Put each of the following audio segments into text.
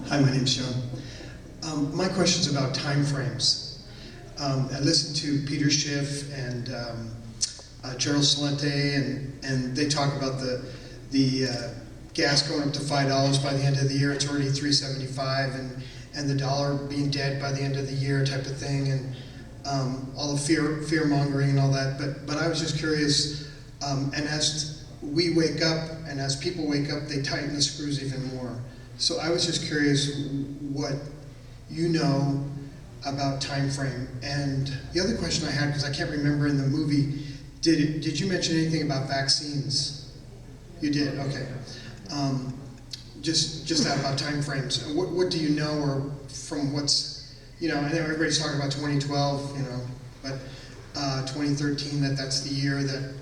Hi, my name's John. My question's about time frames. I listened to Peter Schiff and Gerald Celente, and they talk about the gas going up to $5 by the end of the year. It's already $3.75, and the dollar being dead by the end of the year, type of thing, and all the fear mongering and all that. But I was just curious. And as we wake up, and as people wake up, they tighten the screws even more. So I was just curious what you know about time frame. And the other question I had, because I can't remember in the movie, did you mention anything about vaccines? You did, okay. Just that about time frames. What do you know, or from what's, I know everybody's talking about 2012, but 2013, that's the year that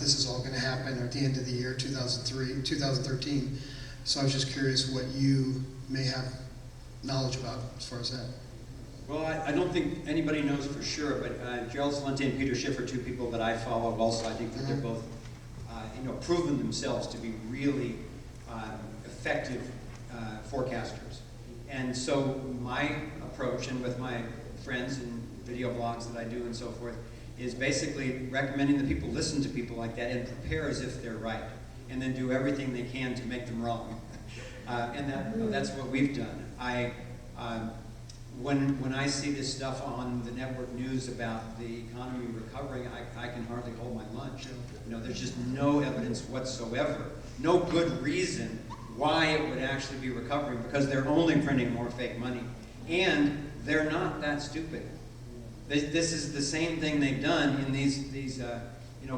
this is all going to happen, or at the end of the year, 2013. So I was just curious what you may have knowledge about as far as that. Well, I don't think anybody knows for sure, but Gerald Celente and Peter Schiff are two people that I follow also. I think that they're both, proven themselves to be really effective forecasters. And so my approach, and with my friends and video blogs that I do and so forth, is basically recommending that people listen to people like that and prepare as if they're right, and then do everything they can to make them wrong. And that's what we've done. When I see this stuff on the network news about the economy recovering, I can hardly hold my lunch. There's just no evidence whatsoever, no good reason why it would actually be recovering, because they're only printing more fake money. And they're not that stupid. This is the same thing they've done in these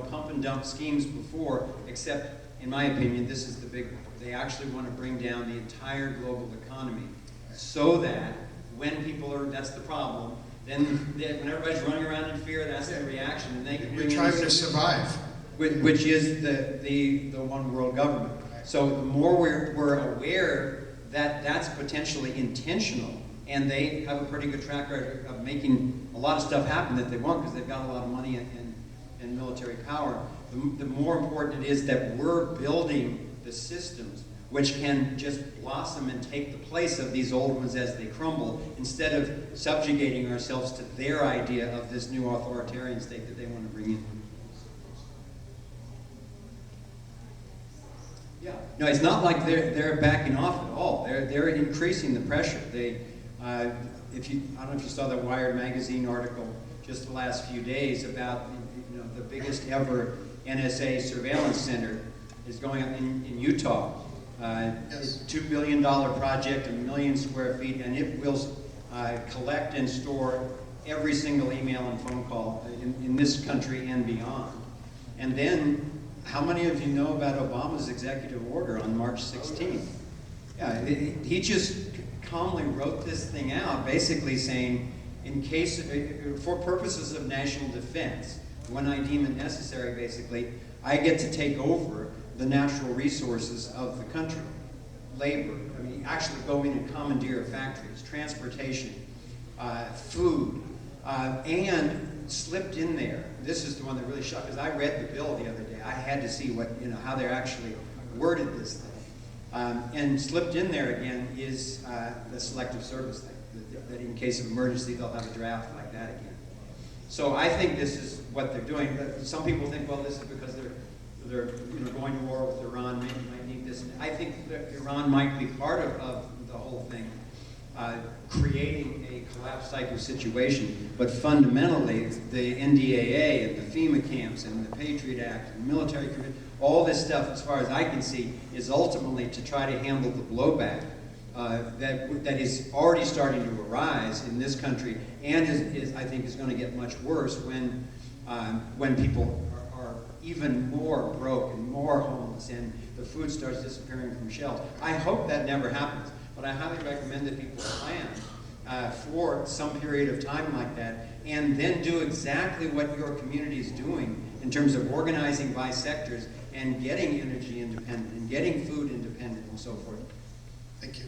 pump and dump schemes before, except, in my opinion, this is the big one. They actually want to bring down the entire global economy, so that when people are, that's the problem, then when everybody's running around in fear, that's the reaction, and they can bring in trying to survive, which is the one world government. So the more we're aware that that's potentially intentional, and they have a pretty good track record of making a lot of stuff happen that they want, because they've got a lot of money and military power, the more important it is that we're building the systems which can just blossom and take the place of these old ones as they crumble, instead of subjugating ourselves to their idea of this new authoritarian state that they want to bring in. Yeah, no, it's not like they're backing off at all. They're increasing the pressure. I don't know if you saw the Wired magazine article just the last few days about the biggest ever NSA surveillance center is going up in Utah. Yes. It's a $2 billion project, 1 million square feet, and it will collect and store every single email and phone call in this country and beyond. And then, how many of you know about Obama's executive order on March 16th? Yeah, he just calmly wrote this thing out, basically saying, in case, for purposes of national defense, when I deem it necessary, basically, I get to take over the natural resources of the country. Labor, actually go in and commandeer factories, transportation, food, and slipped in there. This is the one that really shocked, because I read the bill the other day. I had to see how they're actually worded this thing. And slipped in there again is the selective service thing, that in case of emergency they'll have a draft like that again. So I think this is what they're doing. Some people think, well, this is because they're going to war with Iran, maybe might need this. I think that Iran might be part of the whole thing, creating a collapse type of situation. But fundamentally, the NDAA and the FEMA camps and the Patriot Act and the military commitment, all this stuff, as far as I can see, is ultimately to try to handle the blowback that is already starting to arise in this country, and I think is going to get much worse when people are even more broke and more homeless, and the food starts disappearing from shelves. I hope that never happens, but I highly recommend that people plan for some period of time like that, and then do exactly what your community is doing in terms of organizing by sectors and getting energy independent and getting food independent and so forth. Thank you.